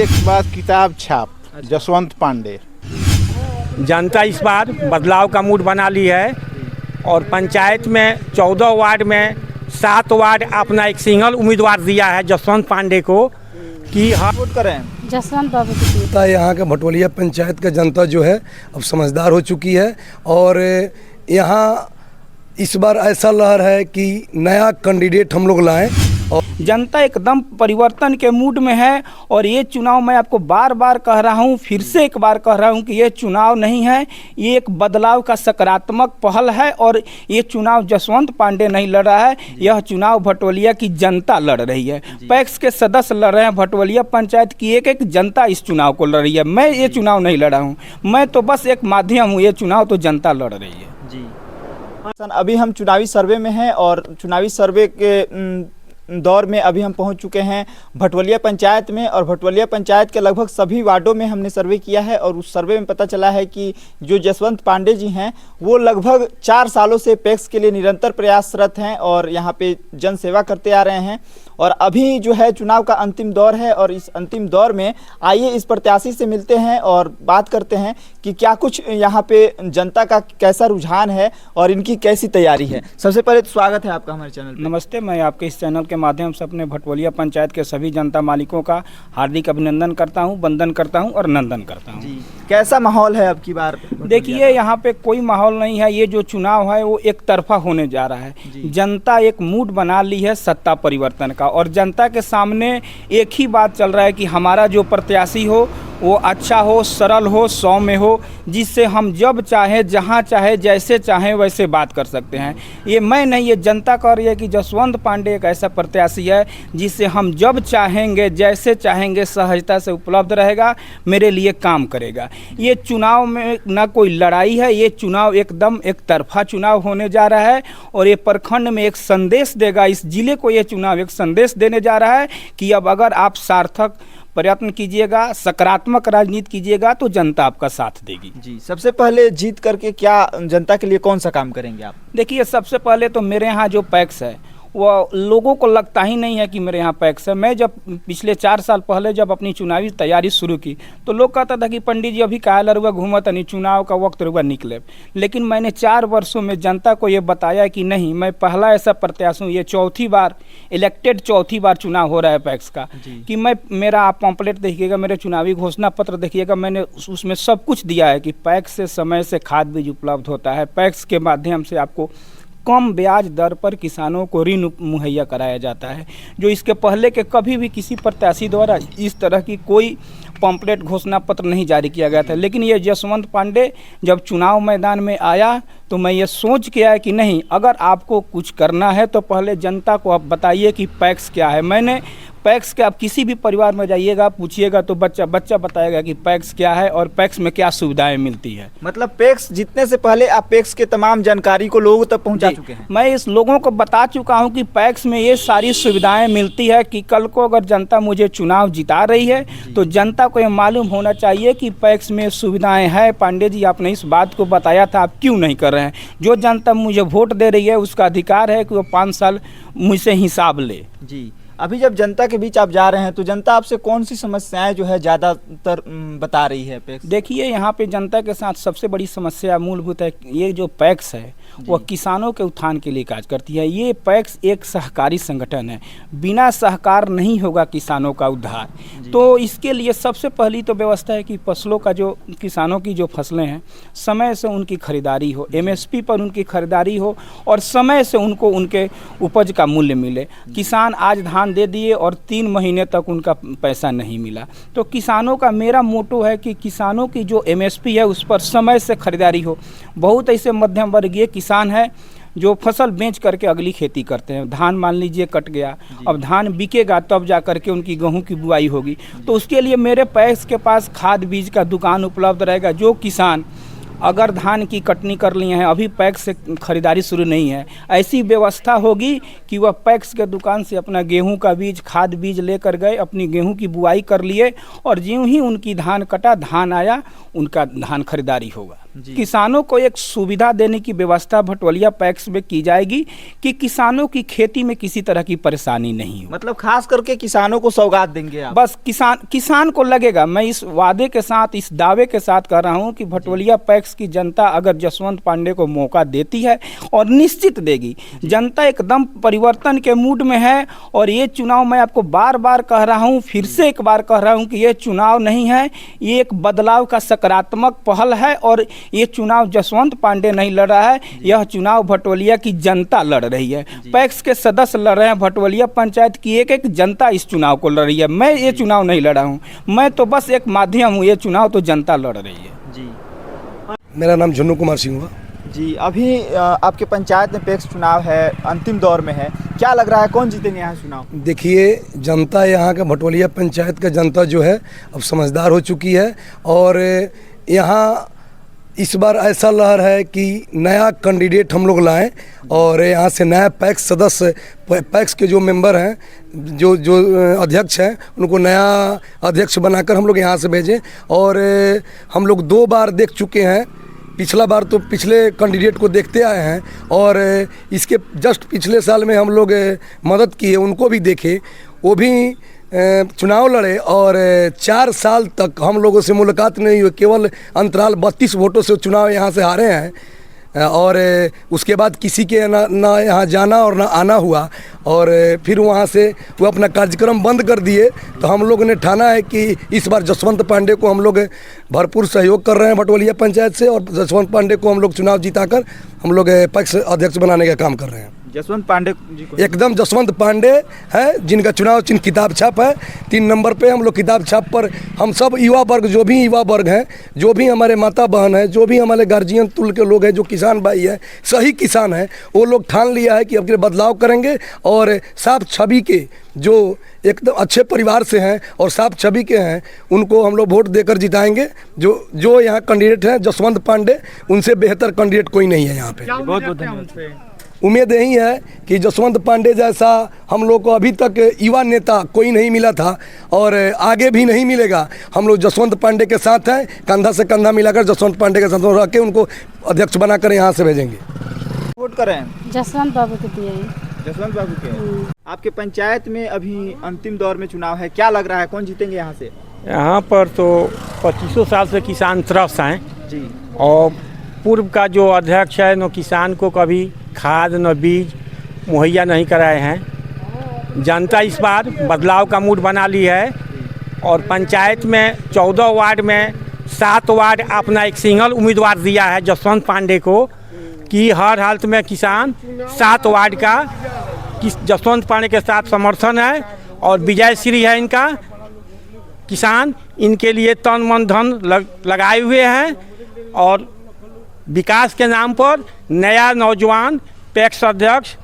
एक बार किताब छाप जसवंत पांडे। जनता इस बार बदलाव का मूड बना ली है और पंचायत में 14 वार्ड में 7 वार्ड अपना एक सिंगल उम्मीदवार दिया है जसवंत पांडे को कि हम वोट करें जसवंत बाबू की। यहाँ के भटोलिया पंचायत का जनता जो है अब समझदार हो चुकी है और यहाँ इस बार ऐसा लहर है कि नया कैंडिडेट हम लोग लाएं और जनता एकदम परिवर्तन के मूड में है। और ये चुनाव मैं आपको बार बार कह रहा हूँ, फिर से एक बार कह रहा हूँ कि ये चुनाव नहीं है, ये एक बदलाव का सकारात्मक पहल है। और ये चुनाव जसवंत पांडे नहीं लड़ रहा है, यह चुनाव भटोलिया की जनता लड़ रही है। पैक्स के सदस्य लड़ रहे हैं, भटोलिया पंचायत की एक एक जनता इस चुनाव को लड़ रही है। मैं ये चुनाव नहीं लड़ा हूँ, मैं तो बस एक माध्यम हूँ, ये चुनाव तो जनता लड़ रही है। जी अभी हम चुनावी सर्वे में हैं और चुनावी सर्वे के दौर में अभी हम पहुंच चुके हैं भटोलिया पंचायत में। और भटोलिया पंचायत के लगभग सभी वार्डों में हमने सर्वे किया है और उस सर्वे में पता चला है कि जो जसवंत पांडे जी हैं वो लगभग 4 सालों से पैक्स के लिए निरंतर प्रयासरत हैं और यहाँ पे जन सेवा करते आ रहे हैं। और अभी जो है चुनाव का अंतिम दौर है और इस अंतिम दौर में आइए इस प्रत्याशी से मिलते हैं और बात करते हैं कि क्या कुछ यहाँ पे जनता का कैसा रुझान है और इनकी कैसी तैयारी है। सबसे पहले तो स्वागत है आपका हमारे चैनल पे। नमस्ते, मैं आपके इस चैनल के माध्यम से अपने भटोलिया पंचायत के सभी जनता मालिकों का हार्दिक अभिनंदन करता हूं, वंदन करता हूं और नंदन करता हूं। जी कैसा माहौल है अब की बार? देखिए यहाँ पे कोई माहौल नहीं है, ये जो चुनाव है वो एक तरफा होने जा रहा है। जनता एक मूड बना ली है सत्ता परिवर्तन का और जनता के सामने एक ही बात चल रहा है कि हमारा जो प्रत्याशी हो वो अच्छा हो, सरल हो, सौम्य हो, जिससे हम जब चाहे, जहाँ चाहे, जैसे चाहें वैसे बात कर सकते हैं। ये मैं नहीं, ये जनता कह रही है कि जसवंत पांडे एक ऐसा प्रत्याशी है जिससे हम जब चाहेंगे, जैसे चाहेंगे सहजता से उपलब्ध रहेगा, मेरे लिए काम करेगा। ये चुनाव में ना कोई लड़ाई है, ये चुनाव एकदम एक तरफा चुनाव होने जा रहा है और ये प्रखंड में एक संदेश देगा, इस जिले को ये चुनाव एक संदेश देने जा रहा है कि अब अगर आप सार्थक प्रयत्न कीजिएगा, सकारात्मक राजनीति कीजिएगा तो जनता आपका साथ देगी। जी सबसे पहले जीत करके क्या जनता के लिए कौन सा काम करेंगे आप? देखिए सबसे पहले तो मेरे यहाँ जो पैक्स है वो लोगों को लगता ही नहीं है कि मेरे यहाँ पैक्स है। मैं जब पिछले 4 साल पहले जब अपनी चुनावी तैयारी शुरू की तो लोग कहता था कि पंडित जी अभी काहे लरुआ घूमत नहीं, चुनाव का वक्त रुआ निकले। लेकिन मैंने 4 वर्षों में जनता को ये बताया कि नहीं, मैं पहला ऐसा प्रत्याशी हूँ, ये चौथी बार चुनाव हो रहा है पैक्स का, कि मैं मेरा आप पॉम्पलेट देखिएगा, मेरे चुनावी घोषणा पत्र देखिएगा, मैंने उसमें सब कुछ दिया है कि पैक्स से समय से खाद बीज उपलब्ध होता है, पैक्स के माध्यम से आपको कम ब्याज दर पर किसानों को ऋण मुहैया कराया जाता है, जो इसके पहले के कभी भी किसी प्रत्याशी द्वारा इस तरह की कोई पम्पलेट घोषणा पत्र नहीं जारी किया गया था। लेकिन ये जसवंत पांडे जब चुनाव मैदान में आया तो मैं ये सोच के आया कि नहीं, अगर आपको कुछ करना है तो पहले जनता को आप बताइए कि पैक्स क्या है। मैंने पैक्स के, आप किसी भी परिवार में जाइएगा पूछिएगा तो बच्चा बताएगा कि पैक्स क्या है और पैक्स में क्या सुविधाएं मिलती है। मतलब पैक्स जीतने से पहले आप पैक्स के तमाम जानकारी को लोगों तक पहुंचा चुके हैं? मैं इस लोगों को बता चुका हूं कि पैक्स में ये सारी सुविधाएं मिलती है कि कल को अगर जनता मुझे चुनाव जिता रही है तो जनता को ये मालूम होना चाहिए कि पैक्स में सुविधाएं हैं। पांडे जी आपने इस बात को बताया था, आप क्यों नहीं कर रहे हैं? जो जनता मुझे वोट दे रही है उसका अधिकार है कि वो 5 साल मुझसे हिसाब ले। जी अभी जब जनता के बीच आप जा रहे हैं तो जनता आपसे कौन सी समस्याएं जो है ज़्यादातर बता रही है पैक्स? देखिए यहाँ पे जनता के साथ सबसे बड़ी समस्या मूलभूत है, ये जो पैक्स है वह किसानों के उत्थान के लिए कार्य करती है। ये पैक्स एक सहकारी संगठन है, बिना सहकार नहीं होगा किसानों का उद्धार। तो इसके लिए सबसे पहली तो व्यवस्था है कि फसलों का, जो किसानों की जो फसलें हैं समय से उनकी खरीदारी हो, MSP पर उनकी खरीदारी हो और समय से उनको उनके उपज का मूल्य मिले। किसान आज धान दे दिए और 3 महीने तक उनका पैसा नहीं मिला। तो किसानों का मेरा मोटो है कि किसानों की जो MSP है उस पर समय से खरीदारी हो। बहुत ऐसे मध्यम वर्गीय किसान हैं जो फसल बेच करके अगली खेती करते हैं। धान मान लीजिए कट गया, अब धान बिकेगा तब जा करके उनकी गेहूं की बुआई होगी। तो उसके लिए मेरे पैक्स के पास खाद बीज का दुकान उपलब्ध रहेगा। जो किसान अगर धान की कटनी कर लिए हैं, अभी पैक्स से खरीदारी शुरू नहीं है, ऐसी व्यवस्था होगी कि वह पैक्स के दुकान से अपना गेहूं का बीज, खाद बीज लेकर गए, अपनी गेहूं की बुआई कर लिए और ज्यों ही उनकी धान कटा, धान आया, उनका धान खरीदारी होगा। किसानों को एक सुविधा देने की व्यवस्था भटवलिया पैक्स में की जाएगी कि किसानों की खेती में किसी तरह की परेशानी नहीं हो। मतलब खास करके किसानों को सौगात देंगे आप? बस किसान को लगेगा, मैं इस वादे के साथ, इस दावे के साथ कर रहा हूं कि भटवलिया पैक्स की जनता अगर जसवंत पांडे को मौका देती है और निश्चित देगी, जनता एकदम परिवर्तन के मूड में है। और ये चुनाव मैं आपको बार बार कह रहा हूं, फिर से एक बार कह रहा हूं कि ये चुनाव नहीं है, ये एक बदलाव का सकारात्मक पहल है। और ये चुनाव जसवंत पांडे नहीं लड़ रहा है, यह चुनाव भटवलिया की जनता लड़ रही है। पैक्स के सदस्य लड़ रहे हैं, भटवलिया पंचायत की एक एक जनता इस चुनाव को लड़ रही है। मैं ये चुनाव नहीं लड़ा हूँ, मैं तो बस एक माध्यम हूँ, ये चुनाव तो जनता लड़ रही है। जी, मेरा नाम झुन्नू कुमार सिंह हुआ। जी, अभी आपके पंचायत में पैक्स चुनाव है, अंतिम दौर में है, क्या लग रहा है कौन जीतेंगे यहाँ चुनाव? देखिए, जनता यहाँ का भटवलिया पंचायत का जनता जो है अब समझदार हो चुकी है। और यहाँ इस बार ऐसा लहर है कि नया कैंडिडेट हम लोग लाएं और यहाँ से नया पैक्स सदस्य, पैक्स के जो मेंबर हैं, जो अध्यक्ष हैं, उनको नया अध्यक्ष बनाकर हम लोग यहाँ से भेजें। और हम लोग 2 बार देख चुके हैं, पिछला बार तो पिछले कैंडिडेट को देखते आए हैं और इसके जस्ट पिछले साल में हम लोग मदद किए, उनको भी देखे, वो भी चुनाव लड़े और 4 साल तक हम लोगों से मुलाकात नहीं हुई, केवल अंतराल 32 वोटों से चुनाव यहाँ से हारे हैं। और उसके बाद किसी के ना यहाँ जाना और ना आना हुआ और फिर वहाँ से वो अपना कार्यक्रम बंद कर दिए। तो हम लोगों ने ठाना है कि इस बार जसवंत पांडे को हम लोग भरपूर सहयोग कर रहे हैं भटवलिया पंचायत से, और जसवंत पांडे को हम लोग चुनाव जीताकर हम लोग पैक्स अध्यक्ष बनाने का काम कर रहे हैं। जसवंत पांडे जी को एकदम जसवंत पांडे है, जिनका चुनाव चिन्ह किताब छाप है। 3 नंबर पे हम लोग किताब छाप पर हम सब युवा वर्ग, जो भी युवा वर्ग हैं, जो भी हमारे माता बहन है, जो भी हमारे गार्जियन तुल के लोग हैं, जो किसान भाई है, सही किसान है, वो लोग ठान लिया है कि अब बदलाव करेंगे। और साफ छवि के जो एकदम अच्छे परिवार से हैं और साफ छवि के हैं, उनको हम लोग वोट देकर जिताएंगे। जो यहाँ कैंडिडेट हैं जसवंत पांडे, उनसे बेहतर कैंडिडेट कोई नहीं है यहाँ पे। बहुत बहुत धन्यवाद। उम्मीद यही है कि जसवंत पांडे जैसा हम लोग को अभी तक युवा नेता कोई नहीं मिला था और आगे भी नहीं मिलेगा। हम लोग जसवंत पांडे के साथ हैं, कंधा से कंधा मिलाकर जसवंत पांडे के साथ रह के उनको अध्यक्ष बनाकर यहाँ से भेजेंगे। वोट करें जसवंत बाबू को दिए। जसवंत बाबू के। आपके पंचायत में अभी अंतिम दौर में चुनाव है, क्या लग रहा है कौन जीतेंगे यहाँ से? यहाँ पर तो 25 साल से किसान त्रस्त हैं जी, और पूर्व का जो अध्यक्ष है न किसान को कभी खाद न बीज मुहैया नहीं कराए हैं। जनता इस बार बदलाव का मूड बना ली है और पंचायत में 14 वार्ड में 7 वार्ड अपना एक सिंगल उम्मीदवार दिया है जसवंत पांडे को, कि हर हालत में किसान 7 वार्ड का जसवंत पांडे के साथ समर्थन है और विजय श्री है इनका। किसान इनके लिए तन मन धन लगाए हुए हैं और विकास के नाम पर नया नौजवान पैक्स अध्यक्ष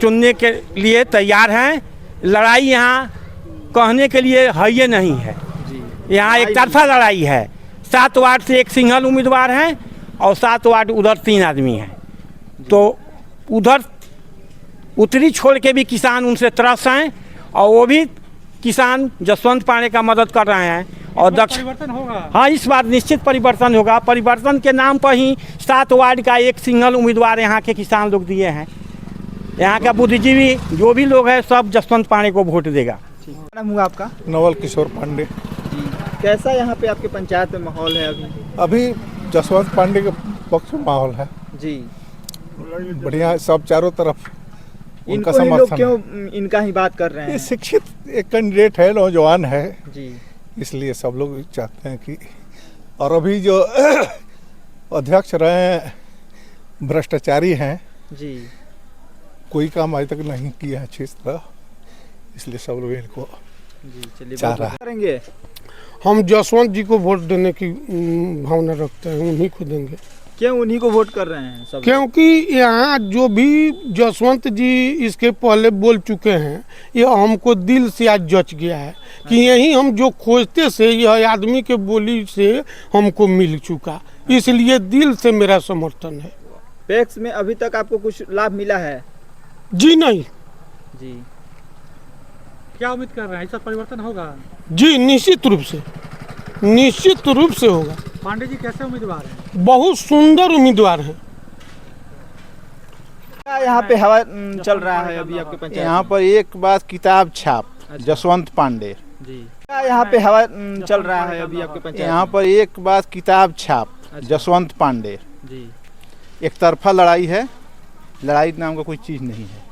चुनने के लिए तैयार हैं। लड़ाई यहाँ कहने के लिए है ये नहीं है, यहाँ एक तरफा लड़ाई है। 7 वार्ड से एक सिंगल उम्मीदवार हैं और 7 वार्ड उधर 3 आदमी हैं। तो उधर उत्तरी छोड़ के भी किसान उनसे त्रस्त हैं और वो भी किसान जसवंत पांडे का मदद कर रहे हैं और परिवर्तन होगा। हाँ, इस बार निश्चित परिवर्तन होगा। परिवर्तन के नाम पर ही 7 वार्ड का एक सिंगल उम्मीदवार यहाँ के किसान लोग दिए हैं। यहाँ का बुद्धिजीवी जो भी लोग हैं सब जसवंत पांडे को वोट देगा। क्या नाम हुआ आपका? नवल किशोर पांडे। जी, कैसा यहाँ पे आपके पंचायत में माहौल है अभी? अभी जसवंत पांडे के पक्ष में माहौल है जी, बढ़िया, सब चारों तरफ उनका इनको ही लोग समर्थन क्यों है। इनका ही बात कर रहे ये हैं? शिक्षित एक कैंडिडेट है, नौजवान है, जी, इसलिए सब लोग चाहते हैं कि। और अभी जो अध्यक्ष रहे हैं भ्रष्टाचारी हैं, जी, कोई काम आज तक नहीं किया अच्छी तरह, इसलिए सब लोग इनको जी। चलिए, चाह बहुत रहा है। करेंगे। हम जसवंत जी को वोट देने की भावना रखते हैं, उन्हीं को देंगे। क्यों उन्हीं को वोट कर रहे हैं सब? क्योंकि यहाँ जो भी जसवंत जी इसके पहले बोल चुके हैं, यह हमको दिल से आज जच गया है कि यही हम जो खोजते से यह आदमी के बोली से हमको मिल चुका, इसलिए दिल से मेरा समर्थन है। पैक्स में अभी तक आपको कुछ लाभ मिला है? जी नहीं। जी, क्या उम्मीद कर रहे हैं, इसका परिवर्तन होगा? जी निश्चित रूप से होगा। पांडे जी कैसे उम्मीदवार हैं? बहुत सुंदर उम्मीदवार हैं। क्या यहाँ पे हवा चल रहा है अभी आपके पंचायत यहाँ पर एक बात किताब छाप जसवंत पांडे। जी क्या यहाँ पे हवा चल रहा है अभी आपके पंचायत यहाँ पर एक बात किताब छाप जसवंत पांडे। जी एक तरफा लड़ाई है, लड़ाई नाम का कोई चीज़ नहीं है।